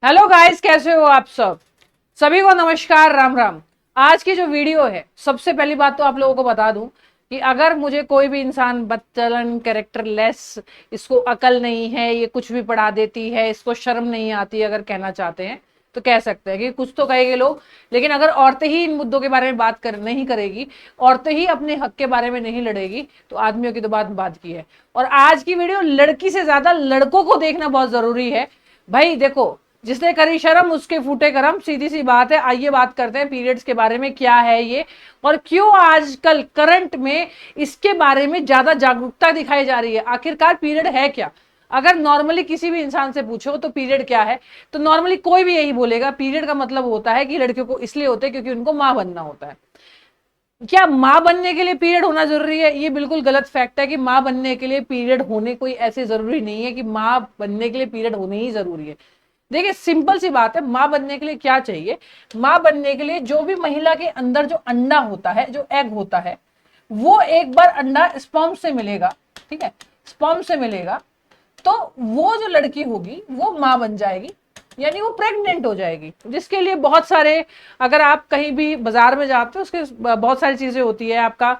Hello guys, कैसे हो आप सब। सभी को नमस्कार, राम राम। आज की जो वीडियो है, सबसे पहली बात तो आप लोगों को बता दूं कि अगर मुझे कोई भी इंसान बदचलन, कैरेक्टरलेस, इसको अकल नहीं है, ये कुछ भी पढ़ा देती है, इसको शर्म नहीं आती, अगर कहना चाहते हैं तो कह सकते हैं कि कुछ तो कहेंगे लोग। लेकिन अगर औरतें ही इन मुद्दों के बारे में बात कर नहीं करेगी, औरतें ही अपने हक के बारे में नहीं लड़ेगी, तो आदमियों की तो बात की है। और आज की वीडियो लड़की से ज्यादा लड़कों को देखना बहुत जरूरी है। भाई देखो, जिसने करी शर्म उसके फूटे करम, सीधी सी बात है। आइए बात करते हैं पीरियड्स के बारे में, क्या है ये और क्यों आजकल करंट में इसके बारे में ज्यादा जागरूकता दिखाई जा रही है। आखिरकार पीरियड है क्या। अगर नॉर्मली किसी भी इंसान से पूछो तो पीरियड क्या है, तो नॉर्मली कोई भी यही बोलेगा, पीरियड का मतलब होता है कि लड़कियों को इसलिए होता है क्योंकि उनको मां बनना होता है। क्या मां बनने के लिए पीरियड होना जरूरी है? ये बिल्कुल गलत फैक्ट है कि मां बनने के लिए पीरियड होने कोई ऐसे जरूरी नहीं है कि मां बनने के लिए पीरियड होने ही जरूरी है। देखिए, सिंपल सी बात है, मां बनने के लिए क्या चाहिए। मां बनने के लिए जो भी महिला के अंदर जो अंडा होता है, जो एग होता है, वो एक बार अंडा स्पर्म से मिलेगा। ठीक है, स्पर्म से मिलेगा तो वो जो लड़की होगी वो मां बन जाएगी, यानी वो प्रेग्नेंट हो जाएगी। जिसके लिए बहुत सारे, अगर आप कहीं भी बाजार में जाते हो, उसके बहुत सारी चीजें होती है। आपका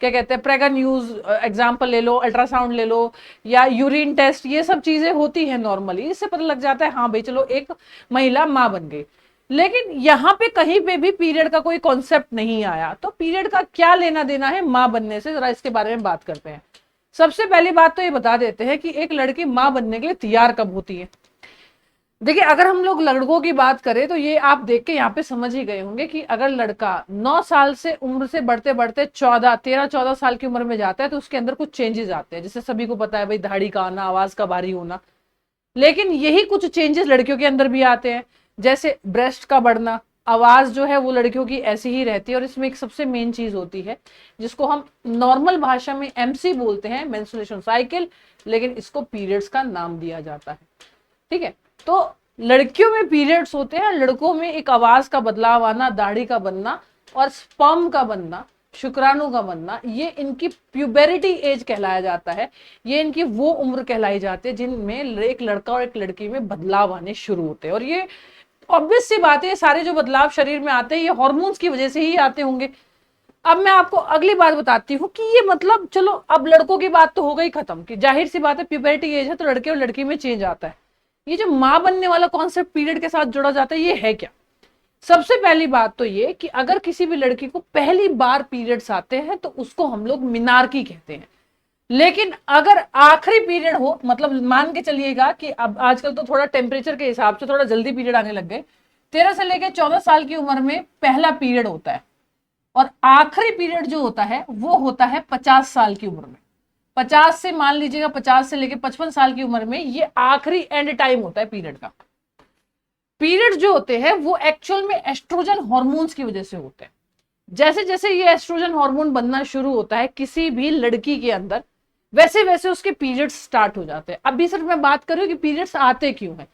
क्या कहते हैं, प्रेगन यूज एग्जाम्पल ले लो, अल्ट्रासाउंड ले लो, या यूरिन टेस्ट, ये सब चीजें होती है नॉर्मली। इससे पता लग जाता है हाँ भाई चलो एक महिला मां बन गई। लेकिन यहाँ पे कहीं पे भी पीरियड का कोई कॉन्सेप्ट नहीं आया, तो पीरियड का क्या लेना देना है मां बनने से, जरा इसके बारे में बात करते हैं। सबसे पहली बात तो ये बता देते हैं कि एक लड़की मां बनने के लिए तैयार कब होती है। देखिए, अगर हम लोग लड़कों की बात करें तो ये आप देख के यहाँ पे समझ ही गए होंगे कि अगर लड़का 9 साल से उम्र से बढ़ते बढ़ते 13-14 साल की उम्र में जाता है तो उसके अंदर कुछ चेंजेस आते हैं। जैसे सभी को पता है भाई, दाढ़ी का आना, आवाज का भारी होना। लेकिन यही कुछ चेंजेस लड़कियों के अंदर भी आते हैं, जैसे ब्रेस्ट का बढ़ना। आवाज जो है वो लड़कियों की ऐसी ही रहती है, और इसमें एक सबसे मेन चीज होती है जिसको हम नॉर्मल भाषा में एमसी बोलते हैं, मेंस्ट्रुएशन साइकिल, लेकिन इसको पीरियड्स का नाम दिया जाता है। ठीक है, तो लड़कियों में पीरियड्स होते हैं, लड़कों में एक आवाज का बदलाव आना, दाढ़ी का बनना और स्पर्म का बनना, शुक्राणु का बनना, ये इनकी प्यूबेरिटी एज कहलाया जाता है। ये इनकी वो उम्र कहलाई जाती है जिनमें एक लड़का और एक लड़की में बदलाव आने शुरू होते हैं। और ये ऑब्वियस सी बात है, सारे जो बदलाव शरीर में आते हैं ये हॉर्मोन्स की वजह से ही आते होंगे। अब मैं आपको अगली बात बताती हूँ कि ये मतलब, चलो अब लड़कों की बात तो हो गई खत्म, कि जाहिर सी बात है प्यूबर्टी एज है तो लड़के और लड़की में चेंज आता है। ये जो मां बनने वाला कॉन्सेप्ट पीरियड के साथ जुड़ा जाता है, ये है क्या। सबसे पहली बात तो ये कि अगर किसी भी लड़की को पहली बार पीरियड्स आते हैं तो उसको हम लोग मिनार्की कहते हैं। लेकिन अगर आखिरी पीरियड हो, मतलब मान के चलिएगा कि अब आजकल तो थोड़ा टेम्परेचर के हिसाब से थोड़ा जल्दी पीरियड आने लग गए, 13 से लेकर 14 साल की उम्र में पहला पीरियड होता है। और आखिरी पीरियड जो होता है वो होता है 50 साल की उम्र में। 50 से मान लीजिएगा, 50 से लेकर 55 साल की उम्र में ये आखिरी एंड टाइम होता है पीरियड का। पीरियड जो होते हैं वो एक्चुअल में एस्ट्रोजन हॉर्मोन्स की वजह से होते हैं। जैसे जैसे ये एस्ट्रोजन हार्मोन बनना शुरू होता है किसी भी लड़की के अंदर, वैसे वैसे उसके पीरियड्स स्टार्ट हो जाते हैं। अभी सिर्फ मैं बात करूं कि पीरियड्स आते क्यों हैं।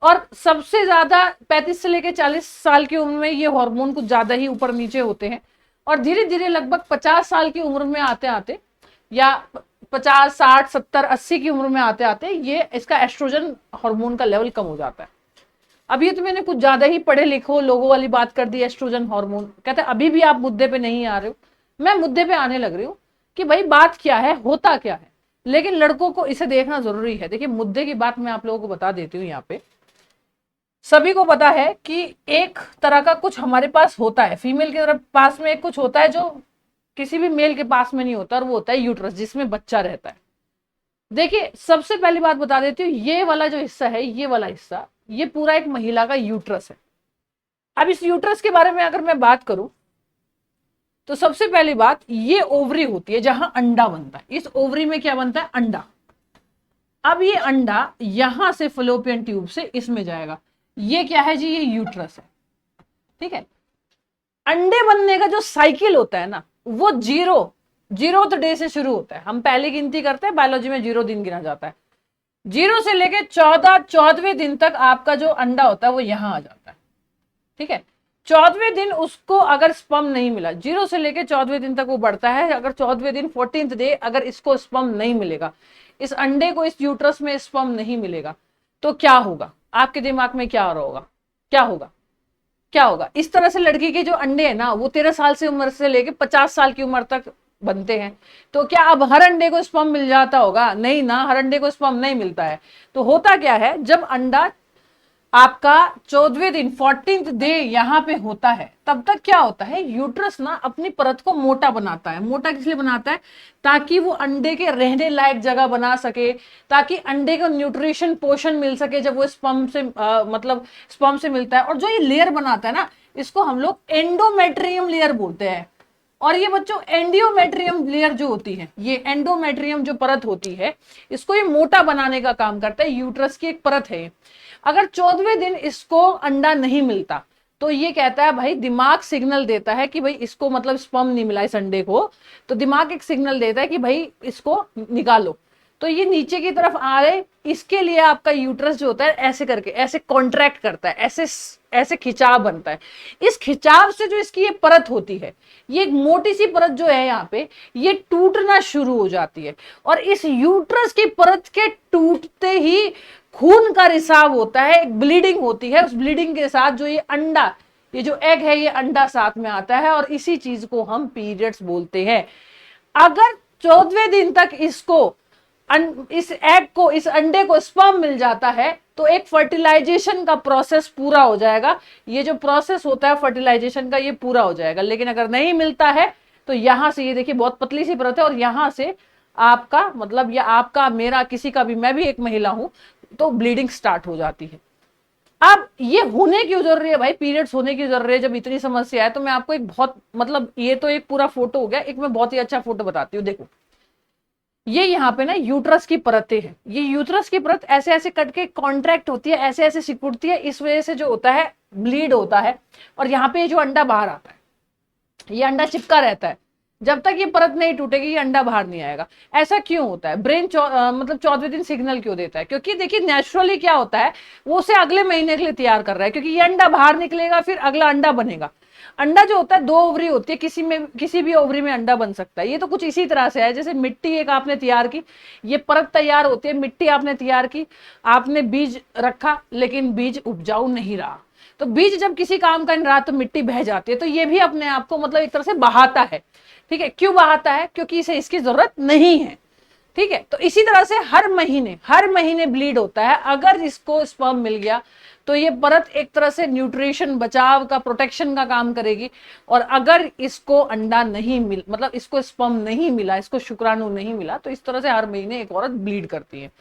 और सबसे ज्यादा 35 से लेकर 40 साल की उम्र में ये हार्मोन कुछ ज्यादा ही ऊपर नीचे होते हैं, और धीरे धीरे लगभग 50 साल की उम्र में आते आते, या 50, 60, 70, 80 की उम्र में आते आते ये इसका एस्ट्रोजन हार्मोन का लेवल कम हो जाता है। अब ये तो मैंने कुछ ज्यादा ही पढ़े लिखो लोगों वाली बात कर दी, एस्ट्रोजन हार्मोन कहते हैं। अभी भी आप मुद्दे पे नहीं आ रहे हो, मैं मुद्दे पे आने लग रही हूँ कि भाई बात क्या है, होता क्या है। लेकिन लड़कों को इसे देखना जरूरी है। देखिए, मुद्दे की बात मैं आप लोगों को बता देती हूँ। यहाँ पे सभी को पता है कि एक तरह का कुछ हमारे पास होता है, फीमेल के तरफ पास में एक कुछ होता है जो किसी भी मेल के पास में नहीं होता, और वो होता है यूट्रस, जिसमें बच्चा रहता है। देखिए, सबसे पहली बात बता देती हूँ, ये वाला जो हिस्सा है, ये वाला हिस्सा, ये पूरा एक महिला का यूट्रस है। अब इस यूट्रस के बारे में अगर मैं बात करूं तो सबसे पहली बात, ये ओवरी होती है जहां अंडा बनता है। इस ओवरी में क्या बनता है, अंडा। अब ये अंडा यहां से फलोपियन ट्यूब से इसमें जाएगा। ये क्या है जी, ये यूट्रस है। ठीक है, अंडे बनने का जो साइकिल होता है ना, वो जीरो डे से शुरू होता है। हम पहली गिनती करते हैं, बायोलॉजी में 0 दिन गिना जाता है। 0 से लेके 14वें दिन तक आपका जो अंडा होता है वो यहां आ जाता है। ठीक है, 14वें दिन उसको अगर स्पर्म नहीं मिला, 0 से लेके 14वें दिन तक वो बढ़ता है। अगर 14वें दिन 14th डे अगर इसको स्पर्म नहीं मिलेगा, इस अंडे को इस यूट्रस में स्पर्म नहीं मिलेगा, तो क्या होगा। आपके दिमाग में क्या हो रहा होगा, क्या होगा, क्या होगा? इस तरह से लड़की के जो अंडे हैं ना वो 13 साल से उम्र से लेके 50 साल की उम्र तक बनते हैं। तो क्या अब हर अंडे को स्पर्म मिल जाता होगा? नहीं ना, हर अंडे को स्पर्म नहीं मिलता है। तो होता क्या है, जब अंडा आपका 14वें दिन 14th डे यहां पे होता है, तब तक क्या होता है, यूट्रस ना अपनी परत को मोटा बनाता है। मोटा किस लिए बनाता है? ताकि वो अंडे के रहने लायक जगह बना सके, ताकि अंडे को न्यूट्रिशन पोषण मिल सके जब वो स्पर्म से मतलब स्पर्म से मिलता है। और जो ये लेयर बनाता है ना, इसको हम लोग एंडोमेट्रियम लेयर बोलते हैं। और ये बच्चों एंडियोमेट्रियम लेयर जो होती है, ये एंडोमेट्रियम जो परत होती है, इसको ये मोटा बनाने का काम करता है। यूट्रस की एक परत है। अगर 14वें दिन इसको अंडा नहीं मिलता तो ये कहता है भाई, दिमाग सिग्नल देता है कि भाई इसको मतलब स्पर्म नहीं मिला इस अंडे को, तो दिमाग एक सिग्नल देता है कि भाई इसको निकालो। तो ये नीचे की तरफ आ रहे, इसके लिए आपका यूट्रस जो होता है ऐसे करके ऐसे कॉन्ट्रैक्ट करता है, ऐसे ऐसे खिंचाव बनता है। इस खिंचाव से जो इसकी ये परत होती है, ये एक मोटी सी परत जो है यहाँ पे, ये टूटना शुरू हो जाती है। और इस यूट्रस की परत के टूटते ही खून का रिसाव होता है, एक ब्लीडिंग होती है। उस ब्लीडिंग के साथ जो ये अंडा, ये जो एग है, ये अंडा साथ में आता है और इसी चीज को हम पीरियड्स बोलते हैं। अगर 14वें दिन तक इसको इस एग को, इस अंडे को स्पर्म मिल जाता है तो एक फर्टिलाइजेशन का प्रोसेस पूरा हो जाएगा। ये जो प्रोसेस होता है फर्टिलाइजेशन का, ये पूरा हो जाएगा। लेकिन अगर नहीं मिलता है तो यहां से, ये देखिए बहुत पतली सी परत है, और यहां से आपका मतलब, या आपका, मेरा, किसी का भी, मैं भी एक महिला हूं, तो ब्लीडिंग स्टार्ट हो जाती है। अब ये होने क्यों जरूरी है भाई, पीरियड्स होने की जरूरी है जब इतनी समस्या है? तो मैं आपको एक बहुत मतलब, ये तो एक पूरा फोटो हो गया, एक मैं बहुत ही अच्छा फोटो बताती हूँ। देखो ये यहाँ पे ना यूट्रस की परतें हैं। ये यूट्रस की परत ऐसे ऐसे कट के कॉन्ट्रैक्ट होती है, ऐसे ऐसे सिकुड़ती है। इस वजह से जो होता है, ब्लीड होता है। और यहाँ पे जो अंडा बाहर आता है, ये अंडा चिपका रहता है। जब तक ये परत नहीं टूटेगी ये अंडा बाहर नहीं आएगा। ऐसा क्यों होता है? ब्रेन मतलब 14वें दिन सिग्नल क्यों देता है? क्योंकि देखिए नेचुरली क्या होता है, वो उसे अगले महीने के लिए तैयार कर रहा है। क्योंकि ये अंडा बाहर निकलेगा, फिर अगला अंडा बनेगा। अंडा जो होता है 2 ओवरी होती है, किसी भी ओवरी में अंडा बन सकता है। ये तो कुछ इसी तरह से है जैसे मिट्टी एक आपने तैयार की, ये परत तैयार होती है, मिट्टी आपने तैयार की, आपने बीज रखा लेकिन बीज उपजाऊ नहीं रहा। तो बीज जब किसी काम का नहीं रहा तो मिट्टी बह जाती है। तो ये भी अपने आप को मतलब एक तरह से बहाता है। ठीक है, क्यों बहाता है? क्योंकि इसे इसकी जरूरत नहीं है। ठीक है, तो इसी तरह से हर महीने ब्लीड होता है। अगर इसको स्पर्म मिल गया तो ये परत एक तरह से न्यूट्रिशन, बचाव का, प्रोटेक्शन का काम करेगी। और अगर इसको अंडा नहीं मिल, मतलब इसको स्पर्म नहीं मिला, इसको शुक्राणु नहीं मिला, तो इस तरह से हर महीने एक औरत ब्लीड करती है।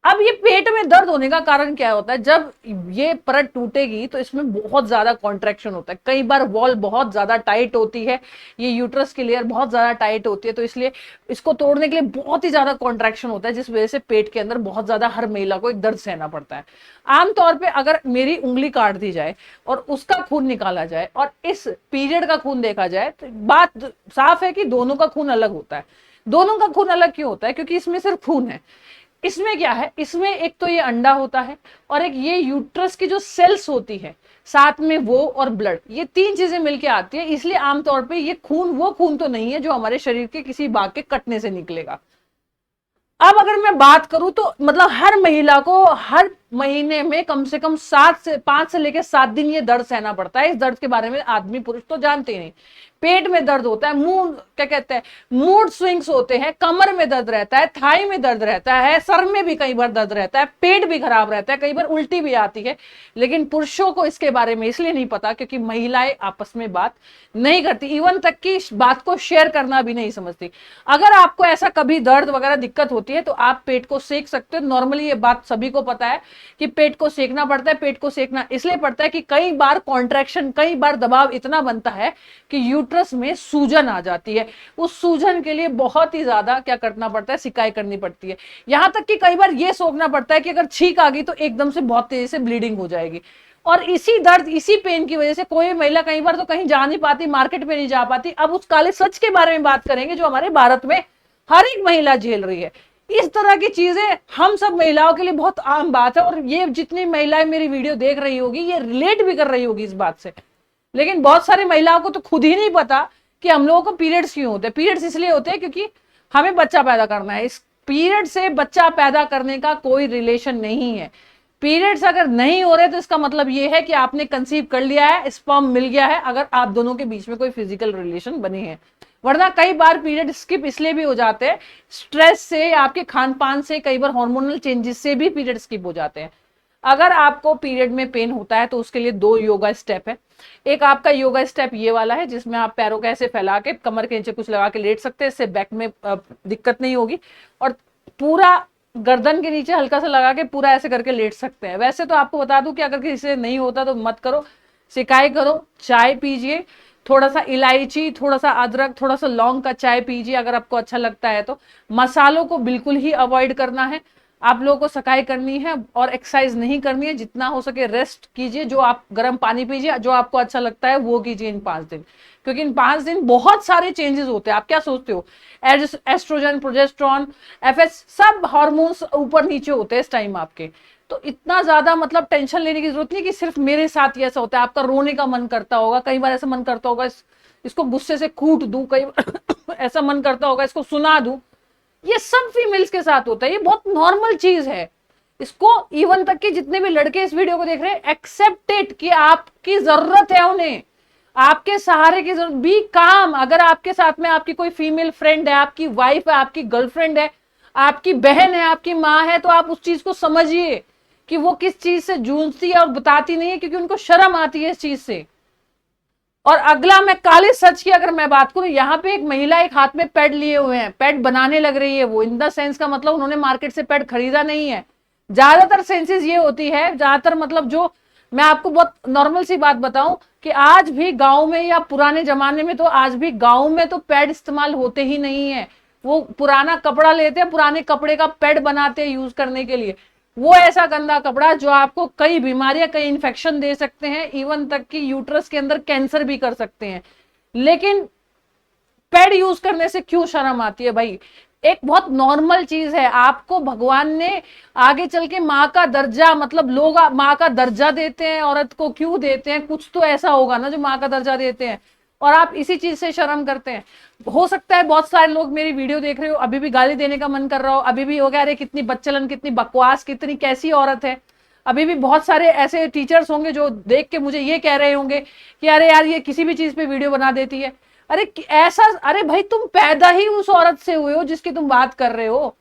अब ये पेट में दर्द होने का कारण क्या होता है? जब ये परत टूटेगी तो इसमें बहुत ज्यादा कॉन्ट्रैक्शन होता है। कई बार वॉल बहुत ज्यादा टाइट होती है, ये यूट्रस की लेयर बहुत ज्यादा टाइट होती है, तो इसलिए इसको तोड़ने के लिए बहुत ही ज्यादा कॉन्ट्रैक्शन होता है, जिस वजह से पेट के अंदर बहुत ज्यादा हर महिला को एक दर्द सहना पड़ता है। आमतौर पर अगर मेरी उंगली काट दी जाए और उसका खून निकाला जाए और इस पीरियड का खून देखा जाए तो बात साफ है कि दोनों का खून अलग होता है। दोनों का खून अलग क्यों होता है? क्योंकि इसमें सिर्फ खून है। इसमें क्या है, इसमें एक तो ये अंडा होता है और एक ये यूट्रस की जो सेल्स होती है, साथ में वो और ब्लड, ये 3 चीजें मिलके आती है। इसलिए आमतौर पे ये खून वो खून तो नहीं है जो हमारे शरीर के किसी भाग के कटने से निकलेगा। अब अगर मैं बात करूं तो मतलब हर महिला को हर महीने में कम से कम 5 से लेकर 7 दिन ये दर्द सहना पड़ता है। इस दर्द के बारे में आदमी पुरुष तो जानते ही नहीं। पेट में दर्द होता है, क्या कहते हैं, मूड स्विंग्स होते हैं, कमर में दर्द रहता है, थाई में दर्द रहता है, सर में भी कई बार दर्द रहता है, पेट भी खराब रहता है, कई बार उल्टी भी आती है। लेकिन पुरुषों को इसके बारे में इसलिए नहीं पता क्योंकि महिलाएं आपस में बात नहीं करती, इवन तक कि इस बात को शेयर करना भी नहीं समझती। अगर आपको ऐसा कभी दर्द वगैरह दिक्कत होती है तो आप पेट को सेक सकते हो। नॉर्मली ये बात सभी को पता है कि पेट को सेकना पड़ता है। पेट को सेकना इसलिए पड़ता है कि कई बार कॉन्ट्रैक्शन, कई बार दबाव इतना बनता है कि यूट्रस में सूजन आ जाती है। उस सूजन के लिए बहुत ही ज्यादा क्या करना पड़ता है, सिकाई करनी पड़ती है। यहां तक कि कई बार यह सोचना पड़ता है कि अगर छींक आ गई तो एकदम से बहुत तेजी से ब्लीडिंग हो जाएगी। और इसी दर्द, इसी पेन की वजह से कोई महिला कई बार तो कहीं जा नहीं पाती, मार्केट में नहीं जा पाती। अब उस काले सच के बारे में बात करेंगे जो हमारे भारत में हर एक महिला झेल रही है। इस तरह की चीजें हम सब महिलाओं के लिए बहुत आम बात है और ये जितनी महिलाएं मेरी वीडियो देख रही होगी ये रिलेट भी कर रही होगी इस बात से। लेकिन बहुत सारी महिलाओं को तो खुद ही नहीं पता कि हम लोगों को पीरियड्स क्यों होते हैं। पीरियड्स इसलिए होते हैं क्योंकि हमें बच्चा पैदा करना है। इस पीरियड से बच्चा पैदा करने का कोई रिलेशन नहीं है। पीरियड्स अगर नहीं हो रहे तो इसका मतलब ये है कि आपने कंसीव कर लिया है, स्पर्म मिल गया है, अगर आप दोनों के बीच में कोई फिजिकल रिलेशन बने हैं। वरना कई बार पीरियड स्किप इसलिए भी हो जाते हैं, स्ट्रेस से, आपके खान पान से, कई बार हार्मोनल चेंजेस से भी पीरियड स्किप हो जाते हैं। अगर आपको पीरियड में पेन होता है तो उसके लिए 2 योगा स्टेप है। एक आपका योगा स्टेप ये वाला है जिसमें आप पैरों को ऐसे फैला के कमर के नीचे कुछ लगा के लेट सकते हैं, इससे बैक में दिक्कत नहीं होगी। और पूरा गर्दन के नीचे हल्का सा लगा के पूरा ऐसे करके लेट सकते हैं। वैसे तो आपको बता दूं कि अगर किसी से नहीं होता तो मत करो, सिकाई करो, चाय पीजिए, थोड़ा सा इलायची, थोड़ा सा अदरक, थोड़ा सा लौंग का चाय पीजिए अगर आपको अच्छा लगता है तो। मसालों को बिल्कुल ही अवॉइड करना है। आप लोगों को सकाई करनी है और एक्सरसाइज नहीं करनी है, जितना हो सके रेस्ट कीजिए, जो आप गर्म पानी पीजिए, जो आपको अच्छा लगता है वो कीजिए इन 5 दिन। क्योंकि इन 5 दिन बहुत सारे चेंजेस होते हैं। आप क्या सोचते हो, एस्ट्रोजन, प्रोजेस्टेरॉन, एफएस, सब हार्मोन्स ऊपर नीचे होते हैं इस टाइम आपके। तो इतना ज्यादा मतलब टेंशन लेने की जरूरत नहीं कि सिर्फ मेरे साथ ही ऐसा होता है। आपका रोने का मन करता होगा, कई बार ऐसा मन करता होगा इसको गुस्से से कूट दूं, कई ऐसा मन करता होगा इसको सुना दूं। ये सब फीमेल्स के साथ होता है, ये बहुत नॉर्मल चीज है। इसको इवन तक कि जितने भी लड़के इस वीडियो को देख रहे हैं, एक्सेप्ट इट कि आपकी जरूरत है उन्हें, आपके सहारे की जरूरत। बी काम। अगर आपके साथ में आपकी कोई फीमेल फ्रेंड है, आपकी वाइफ है, आपकी गर्लफ्रेंड है, आपकी बहन है, आपकी माँ है, तो आप उस चीज को समझिए कि वो किस चीज से जूझती है और बताती नहीं है, क्योंकि उनको शर्म आती है इस चीज से। और अगला, मैं काले सच की अगर मैं बात करूं, यहाँ पे एक महिला एक हाथ में पैड लिए हुए हैं, पैड बनाने लग रही है वो। इन द सेंस का मतलब उन्होंने मार्केट से पैड खरीदा नहीं है। ज्यादातर सेंसेस ये होती है, ज्यादातर मतलब जो मैं आपको बहुत नॉर्मल सी बात बताऊं कि आज भी गांव में या पुराने जमाने में तो आज भी गांव में तो पैड इस्तेमाल होते ही नहीं है। वो पुराना कपड़ा लेते हैं, पुराने कपड़े का पैड बनाते हैं यूज करने के लिए। वो ऐसा गंदा कपड़ा जो आपको कई बीमारियां, कई इन्फेक्शन दे सकते हैं, इवन तक कि यूट्रस के अंदर कैंसर भी कर सकते हैं। लेकिन पैड यूज करने से क्यों शर्म आती है भाई? एक बहुत नॉर्मल चीज है। आपको भगवान ने आगे चल के माँ का दर्जा, मतलब लोग माँ का दर्जा देते हैं औरत को, क्यों देते हैं? कुछ तो ऐसा होगा ना जो माँ का दर्जा देते हैं, और आप इसी चीज से शर्म करते हैं। हो सकता है बहुत सारे लोग मेरी वीडियो देख रहे हो, अभी भी गाली देने का मन कर रहा हो, अभी भी हो गया अरे कितनी बच्चलन, कितनी बकवास, कितनी कैसी औरत है। अभी भी बहुत सारे ऐसे टीचर्स होंगे जो देख के मुझे ये कह रहे होंगे कि अरे यार ये किसी भी चीज पे वीडियो बना देती है। अरे ऐसा, अरे भाई तुम पैदा ही उस औरत से हुए हो जिसकी तुम बात कर रहे हो।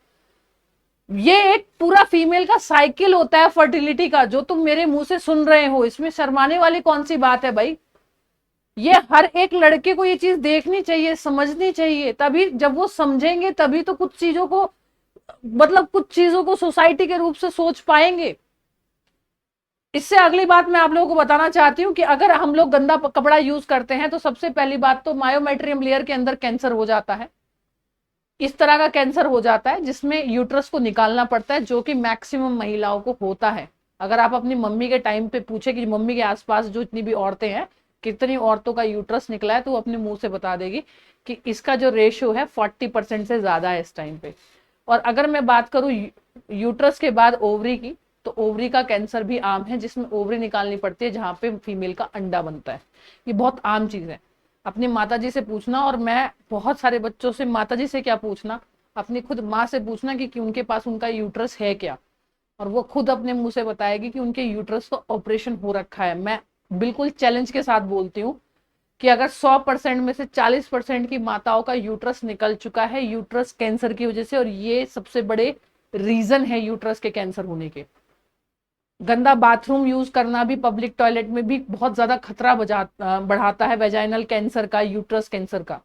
ये एक पूरा फीमेल का साइकिल होता है फर्टिलिटी का, जो तुम मेरे मुंह से सुन रहे हो। इसमें शर्माने वाली कौन सी बात है भाई? ये हर एक लड़के को ये चीज देखनी चाहिए, समझनी चाहिए। तभी जब वो समझेंगे तभी तो कुछ चीजों को, मतलब कुछ चीजों को सोसाइटी के रूप से सोच पाएंगे। इससे अगली बात मैं आप लोगों को बताना चाहती हूँ कि अगर हम लोग गंदा कपड़ा यूज करते हैं तो सबसे पहली बात तो मायोमेट्रियम लेयर के अंदर कैंसर हो जाता है। इस तरह का कैंसर हो जाता है जिसमें यूट्रस को निकालना पड़ता है, जो कि मैक्सिमम महिलाओं को होता है। अगर आप अपनी मम्मी के टाइम पे पूछे कि मम्मी के आसपास जो इतनी भी औरतें हैं, कितनी औरतों का यूट्रस निकला है, तो वो अपने मुंह से बता देगी कि इसका जो रेशियो है 40% से ज्यादा है इस टाइम पे। और अगर मैं बात करूं यूट्रस के बाद ओवरी की, तो ओवरी का कैंसर भी आम है, जिसमें ओवरी निकालनी पड़ती है जहां पे फीमेल का अंडा बनता है। ये बहुत आम चीज है। अपनी माताजी से पूछना, और मैं बहुत सारे बच्चों से माताजी से क्या पूछना, अपनी खुद माँ से पूछना कि उनके पास उनका यूट्रस है क्या, और वो खुद अपने मुंह से बताएगी कि उनके यूट्रस का ऑपरेशन हो रखा है। मैं बिल्कुल चैलेंज के साथ बोलती हूँ कि अगर 100% में से 40% की माताओं का यूट्रस निकल चुका है यूट्रस कैंसर की वजह से, और ये सबसे बड़े रीजन है यूट्रस के कैंसर होने के। गंदा बाथरूम यूज करना भी पब्लिक टॉयलेट में भी बहुत ज्यादा खतरा बढ़ाता है वेजाइनल कैंसर का, यूट्रस कैंसर का।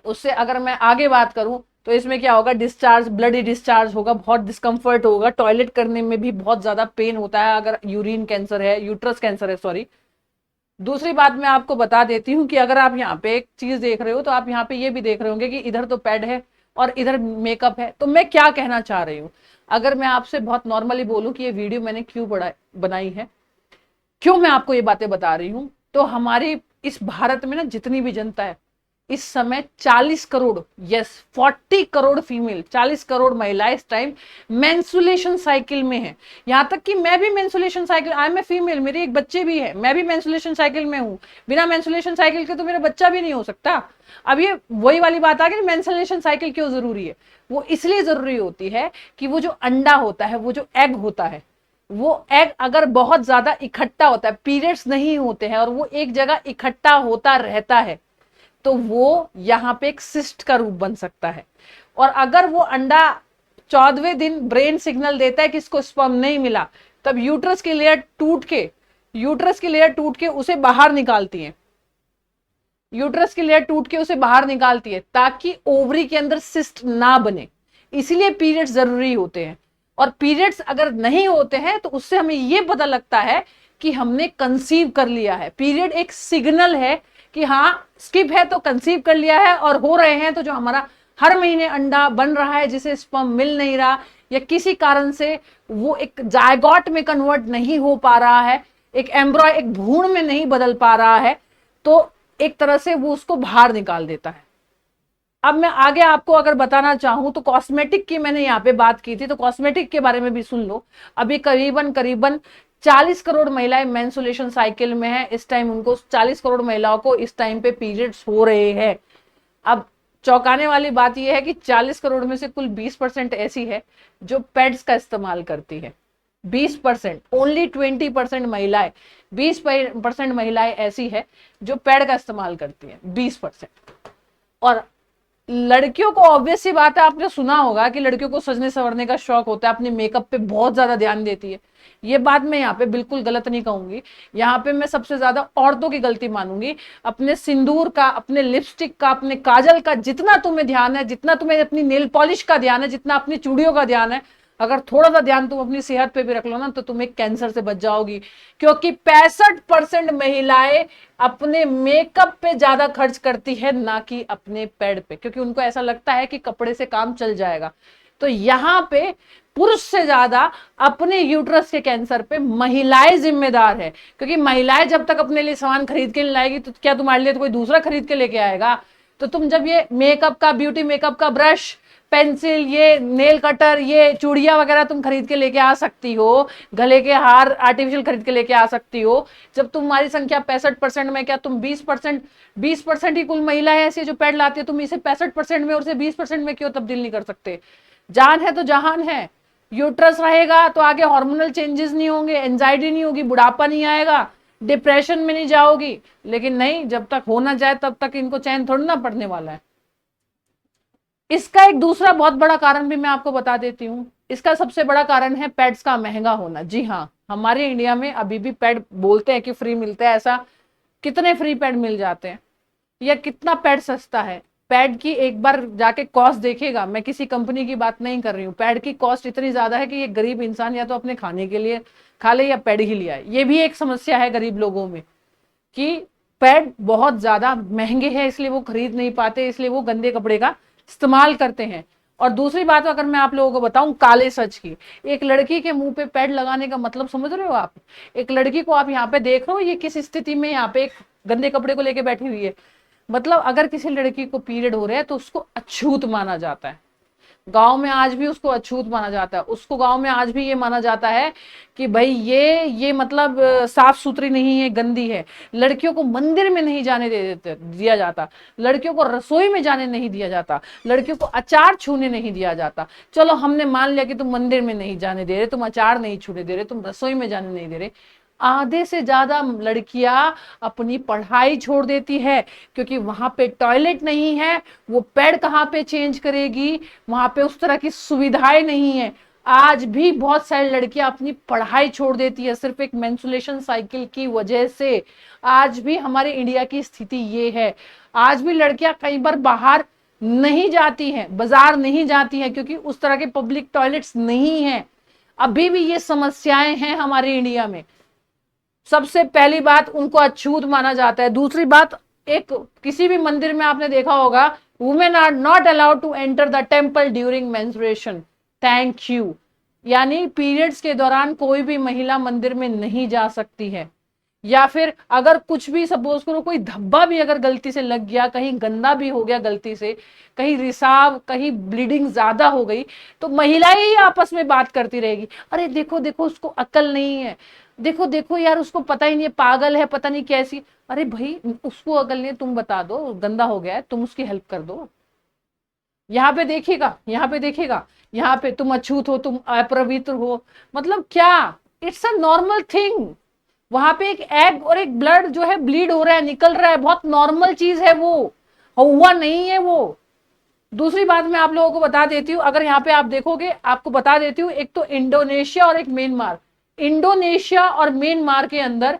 उससे अगर मैं आगे बात करूं तो इसमें क्या होगा, डिस्चार्ज, ब्लडी डिस्चार्ज होगा, बहुत डिस्कम्फर्ट होगा, टॉयलेट करने में भी बहुत ज्यादा पेन होता है अगर यूरिन कैंसर है, यूट्रस कैंसर है, सॉरी। दूसरी बात मैं आपको बता देती हूँ कि अगर आप यहाँ पे एक चीज देख रहे हो तो आप यहाँ पे ये भी देख रहे होंगे कि इधर तो पैड है और इधर मेकअप है। तो मैं क्या कहना चाह रही हूँ, अगर मैं आपसे बहुत नॉर्मली बोलूं कि ये वीडियो मैंने क्यों बनाई है, क्यों मैं आपको ये बातें बता रही हूँ, तो हमारी इस भारत में ना जितनी भी जनता है, इस समय 40 करोड़, यस 40 करोड़ फीमेल, 40 करोड़ महिलाएं इस टाइम मेंस्ट्रुएशन साइकिल में है। यहां तक कि मैं भी menstruation cycle, I am a female, मेरे एक बच्चे भी है, मैं भी मेंस्ट्रुएशन साइकिल में हूं। बिना मेंस्ट्रुएशन साइकिल के तो मेरा बच्चा भी नहीं हो सकता। अब ये वही वाली बात आ गई, मेंस्ट्रुएशन साइकिल क्यों जरूरी है? वो इसलिए जरूरी होती है कि वो जो अंडा होता है, वो जो एग होता है, वो एग अगर बहुत ज्यादा इकट्ठा होता है, पीरियड्स नहीं होते हैं और वो एक जगह इकट्ठा होता रहता है, तो वो यहां पे एक सिस्ट का रूप बन सकता है। और अगर वो अंडा 14वें दिन ब्रेन सिग्नल देता है कि इसको स्पर्म नहीं मिला, तब यूट्रस की लेयर टूट के उसे बाहर निकालती है, यूट्रस की लेयर टूट के उसे बाहर निकालती है ताकि ओवरी के अंदर सिस्ट ना बने। इसलिए पीरियड्स जरूरी होते हैं। और पीरियड्स अगर नहीं होते हैं तो उससे हमें यह पता लगता है कि हमने कंसीव कर लिया है। पीरियड एक सिग्नल है कि हाँ स्किप है तो कंसीव कर लिया है, और हो रहे हैं तो जो हमारा हर महीने अंडा बन रहा है जिसे स्पर्म मिल नहीं रहा या किसी कारण से वो एक जायगोट में कन्वर्ट नहीं हो पा रहा है, एक एम्ब्रॉय एक भ्रूण में नहीं बदल पा रहा है, तो एक तरह से वो उसको बाहर निकाल देता है। अब मैं आगे आपको अगर बताना चाहूं तो कॉस्मेटिक की मैंने यहाँ पे बात की थी, तो कॉस्मेटिक के बारे में भी सुन लो। अभी करीबन 40 करोड़ महिलाएं मेंस्ट्रुएशन साइकिल में है इस टाइम, उनको 40 करोड़ महिलाओं को इस टाइम पे पीरियड्स हो रहे हैं। अब चौंकाने वाली बात यह है कि 40 करोड़ में से कुल 20% ऐसी है जो पैड्स का इस्तेमाल करती है। 20%, ओनली 20% महिलाएं, 20% महिलाएं ऐसी है जो पैड का इस्तेमाल करती है, 20%। और लड़कियों को ऑब्वियस सी बात है, आपने सुना होगा कि लड़कियों को सजने संवरने का शौक होता है, अपने मेकअप पे बहुत ज्यादा ध्यान देती है। ये बात मैं यहाँ पे बिल्कुल गलत नहीं कहूंगी, यहाँ पे मैं सबसे ज्यादा औरतों की गलती मानूंगी। अपने सिंदूर का, अपने लिपस्टिक का, अपने काजल का जितना तुम्हें ध्यान है, जितना तुम्हें अपनी नेल पॉलिश का ध्यान है, जितना अपनी चूड़ियों का ध्यान है, अगर थोड़ा सा ध्यान तुम अपनी सेहत पे भी रख लो ना तो तुम एक कैंसर से बच जाओगी। क्योंकि 65% महिलाएं अपने मेकअप पे ज्यादा खर्च करती है ना कि अपने पैड पे, क्योंकि उनको ऐसा लगता है कि कपड़े से काम चल जाएगा। तो यहां पे पुरुष से ज्यादा अपने यूट्रस के कैंसर पे महिलाएं जिम्मेदार है। क्योंकि महिलाएं जब तक अपने लिए सामान खरीद के लाएगी तो क्या तुम्हारे लिए तो कोई दूसरा खरीद के लेके आएगा? तो तुम जब ये मेकअप का, ब्यूटी मेकअप का ब्रश, पेंसिल, ये नेल कटर, ये चूड़ियां वगैरह तुम खरीद के लेके आ सकती हो, गले के हार आर्टिफिशियल खरीद के लेके आ सकती हो, जब तुम्हारी संख्या 65% में, क्या तुम 20% ही कुल महिलाएं ऐसी जो पैड लाती है, तुम इसे 65% में और इसे 20% में क्यों तब्दील नहीं कर सकते? जान है तो जहान है। यूट्रस रहेगा तो आगे हार्मोनल चेंजेस नहीं होंगे, एंजाइटी नहीं होगी, बुढ़ापा नहीं आएगा, डिप्रेशन में नहीं जाओगी। लेकिन नहीं, जब तक होना जाए तब तक इनको चैन थोड़ी ना पड़ने वाला है। इसका एक दूसरा बहुत बड़ा कारण भी मैं आपको बता देती हूँ। इसका सबसे बड़ा कारण है पैड्स का महंगा होना। जी हाँ, हमारे इंडिया में अभी भी पैड बोलते हैं कि फ्री मिलता है, ऐसा कितने फ्री पैड मिल जाते हैं या कितना पैड सस्ता है? पैड की एक बार जाके कॉस्ट देखेगा, मैं किसी कंपनी की बात नहीं कर रही हूँ, पैड की कॉस्ट इतनी ज्यादा है कि ये गरीब इंसान या तो अपने खाने के लिए खा ले या पैड ही लिया। ये भी एक समस्या है गरीब लोगों में कि पैड बहुत ज्यादा महंगे हैं, इसलिए वो खरीद नहीं पाते, इसलिए वो गंदे कपड़े का इस्तेमाल करते हैं। और दूसरी बात अगर मैं आप लोगों को बताऊं काले सच की, एक लड़की के मुंह पे पैड लगाने का मतलब समझ रहे हो आप? एक लड़की को आप यहाँ पे देख रहे हो, ये किस स्थिति में यहाँ पे एक गंदे कपड़े को लेके बैठी हुई है। मतलब अगर किसी लड़की को पीरियड हो रहा है तो उसको अछूत माना जाता है। गांव में आज भी उसको अछूत माना जाता है। उसको गांव में आज भी ये माना जाता है कि भाई ये मतलब साफ सुथरी नहीं है, गंदी है। लड़कियों को मंदिर में नहीं जाने दिया जाता, लड़कियों को रसोई में जाने नहीं दिया जाता, लड़कियों को अचार छूने नहीं दिया जाता। चलो हमने मान लिया कि तुम मंदिर में नहीं जाने दे रहे, तुम अचार नहीं छूने दे रहे, तुम रसोई में जाने नहीं दे रहे। आधे से ज्यादा लड़कियां अपनी पढ़ाई छोड़ देती है क्योंकि वहां पे टॉयलेट नहीं है, वो पैड कहाँ पे चेंज करेगी, वहां पे उस तरह की सुविधाएं नहीं है। आज भी बहुत सारी लड़कियां अपनी पढ़ाई छोड़ देती है सिर्फ एक मेंस्ट्रुएशन साइकिल की वजह से। आज भी हमारे इंडिया की स्थिति ये है। आज भी लड़कियां कई बार बाहर नहीं जाती हैं, बाजार नहीं जाती हैं क्योंकि उस तरह के पब्लिक टॉयलेट्स नहीं है। अभी भी ये समस्याएं हैं हमारे इंडिया में। सबसे पहली बात, उनको अछूत माना जाता है। दूसरी बात, एक किसी भी मंदिर में आपने देखा होगा, women are not allowed to enter the temple during menstruation. Thank you. यानी पीरियड्स के दौरान कोई भी महिला मंदिर में नहीं जा सकती है। या फिर अगर कुछ भी सपोज करो कोई धब्बा भी अगर गलती से लग गया, कहीं गंदा भी हो गया गलती से, कहीं रिसाव, कहीं ब्लीडिंग ज्यादा हो गई, तो महिलाएं ही आपस में बात करती रहेगी, अरे देखो देखो उसको अकल नहीं है, देखो देखो यार उसको पता ही नहीं है, पागल है, पता नहीं कैसी। अरे भाई उसको अकल नहीं है, तुम बता दो गंदा हो गया है, तुम उसकी हेल्प कर दो। यहाँ पे देखिएगा, यहाँ पे देखिएगा, यहाँ पे तुम अछूत हो, तुम अपवित्र हो, मतलब क्या, इट्स अ नॉर्मल थिंग। वहां पे एक एग और एक ब्लड जो है ब्लीड हो रहा है, निकल रहा है, बहुत नॉर्मल चीज है वो, हुआ नहीं है वो। दूसरी बात मैं आप लोगों को बता देती हूँ, अगर यहाँ पे आप देखोगे, आपको बता देती हूँ, एक तो इंडोनेशिया और एक म्यांमार, इंडोनेशिया और म्यांमार के अंदर,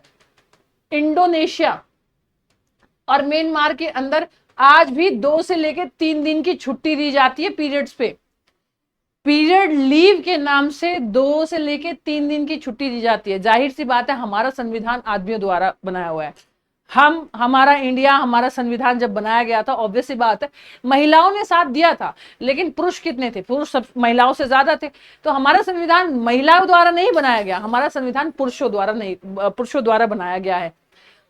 इंडोनेशिया और म्यांमार के अंदर आज भी 2 से लेकर 3 दिन की छुट्टी दी जाती है पीरियड्स पे। पीरियड लीव के नाम से 2 से लेकर 3 दिन की छुट्टी दी जाती है। जाहिर सी बात है, हमारा संविधान आदमियों द्वारा बनाया हुआ है। हमारा इंडिया, हमारा संविधान जब बनाया गया था, ऑब्वियस सी बात है महिलाओं ने साथ दिया था, लेकिन पुरुष कितने थे? पुरुष सब महिलाओं से ज्यादा थे। तो हमारा संविधान महिलाओं द्वारा नहीं बनाया गया, हमारा संविधान पुरुषों द्वारा नहीं, पुरुषों द्वारा बनाया गया है।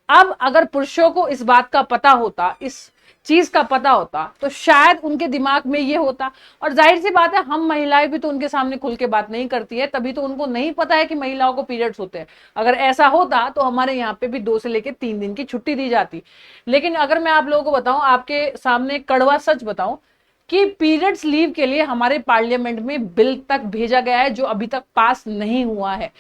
अब अगर पुरुषों को इस बात का पता होता, इस चीज का पता होता, तो शायद उनके दिमाग में ये होता। और जाहिर सी बात है, हम महिलाएं भी तो उनके सामने खुल के बात नहीं करती है, तभी तो उनको नहीं पता है कि महिलाओं को पीरियड्स होते हैं। अगर ऐसा होता तो हमारे यहाँ पे भी 2 से लेकर 3 दिन की छुट्टी दी जाती। लेकिन अगर मैं आप लोगों को बताऊं, आपके सामने कड़वा सच बताऊं, कि पीरियड्स लीव के लिए हमारे पार्लियामेंट में बिल तक भेजा गया है, जो अभी तक पास नहीं हुआ है।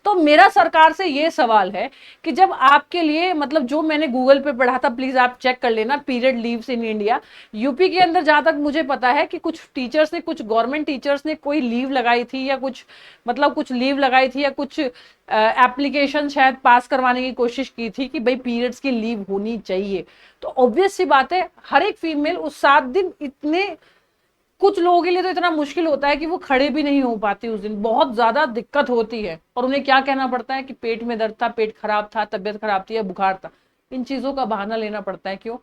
तो मेरा सरकार से ये सवाल है कि जब आपके लिए, मतलब जो मैंने गूगल पे पढ़ा था, प्लीज आप चेक कर लेना, period leaves in India, UP के अंदर जहां तक मुझे पता है कि कुछ टीचर्स ने, कुछ गवर्नमेंट टीचर्स ने कोई लीव लगाई थी, या कुछ मतलब कुछ लीव लगाई थी, या कुछ एप्लीकेशन शायद पास करवाने की कोशिश की थी कि भाई पीरियड्स की लीव होनी चाहिए। तो ऑब्वियस सी बात है, हर एक फीमेल उस 7 दिन, इतने कुछ लोगों के लिए तो इतना मुश्किल होता है कि वो खड़े भी नहीं हो पाते उस दिन, बहुत ज्यादा दिक्कत होती है। और उन्हें क्या कहना पड़ता है कि पेट में दर्द था, पेट खराब था, तबियत खराब थी, या बुखार था। इन चीजों का बहाना लेना पड़ता है। क्यों?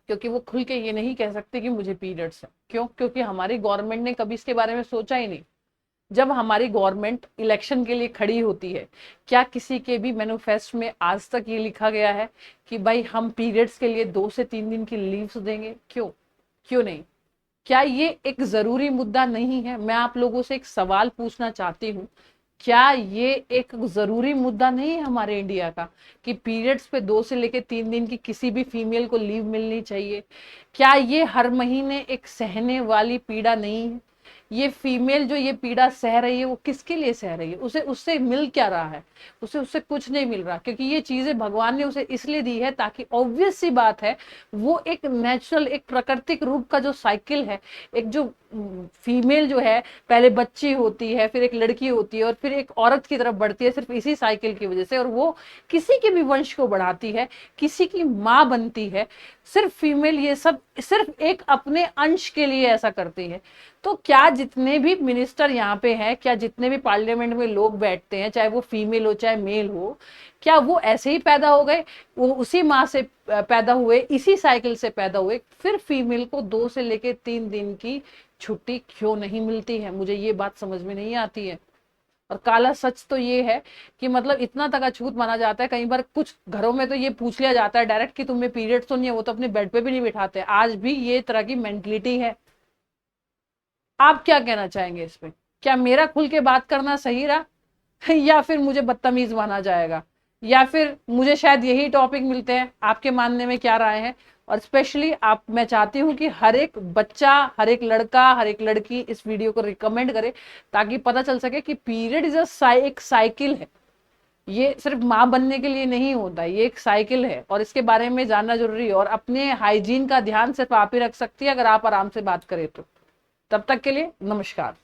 क्योंकि वो खुल के ये नहीं कह सकते कि मुझे पीरियड्स है। क्यों? क्योंकि हमारी गवर्नमेंट ने कभी इसके बारे में सोचा ही नहीं। जब हमारी गवर्नमेंट इलेक्शन के लिए खड़ी होती है, क्या किसी के भी मैनिफेस्ट में आज तक ये लिखा गया है कि भाई हम पीरियड्स के लिए 2 से 3 दिन की लीव्स देंगे? क्यों? क्यों नहीं? क्या ये एक जरूरी मुद्दा नहीं है? मैं आप लोगों से एक सवाल पूछना चाहती हूँ, क्या ये एक जरूरी मुद्दा नहीं है हमारे इंडिया का कि पीरियड्स पे 2 से लेकर 3 दिन की किसी भी फीमेल को लीव मिलनी चाहिए? क्या ये हर महीने एक सहने वाली पीड़ा नहीं है? ये फीमेल जो ये पीड़ा सह रही है, वो किसके लिए सह रही है? उसे उससे मिल क्या रहा है? उसे उससे कुछ नहीं मिल रहा, क्योंकि ये चीजें भगवान ने उसे इसलिए दी है ताकि, ऑब्वियस सी बात है, वो एक नेचुरल, एक प्राकृतिक रूप का जो साइकिल है, एक जो फीमेल जो है, पहले बच्ची होती है, फिर एक लड़की होती है, और फिर एक औरत की तरफ बढ़ती है, सिर्फ इसी साइकिल की वजह से, और वो किसी के भी वंश को बढ़ाती है, किसी की माँ बनती है। सिर्फ फीमेल ये सब सिर्फ एक अपने अंश के लिए ऐसा करती है। तो क्या जितने भी मिनिस्टर यहाँ पे हैं, क्या जितने भी पार्लियामेंट में लोग बैठते हैं, चाहे वो फीमेल हो चाहे मेल हो, क्या वो ऐसे ही पैदा हो गए? वो उसी माँ से पैदा हुए, इसी साइकिल से पैदा हुए? फिर फीमेल को 2 से लेकर 3 दिन की छुट्टी क्यों नहीं मिलती है? मुझे ये बात समझ में नहीं आती है। और काला सच तो ये है कि मतलब इतना तक अछूत माना जाता है, कई बार कुछ घरों में तो ये पूछ लिया जाता है डायरेक्ट कि तुम्हें पीरियड्स तो नहीं है, वो तो अपने बेड पे भी नहीं बिठाते। आज भी ये तरह की मेंटलिटी है। आप क्या कहना चाहेंगे इस पे? क्या मेरा खुल के बात करना सही रहा या फिर मुझे बदतमीज माना जाएगा, या फिर मुझे शायद यही टॉपिक मिलते हैं? आपके मानने में क्या राय है? और स्पेशली आप, मैं चाहती हूँ कि हर एक बच्चा, हर एक लड़का, हर एक लड़की इस वीडियो को रिकमेंड करे, ताकि पता चल सके कि पीरियड इज एक साइकिल है। ये सिर्फ माँ बनने के लिए नहीं होता, ये एक साइकिल है, और इसके बारे में जानना जरूरी है। और अपने हाइजीन का ध्यान सिर्फ आप ही रख सकती है अगर आप आराम से बात करें तो। तब तक के लिए नमस्कार।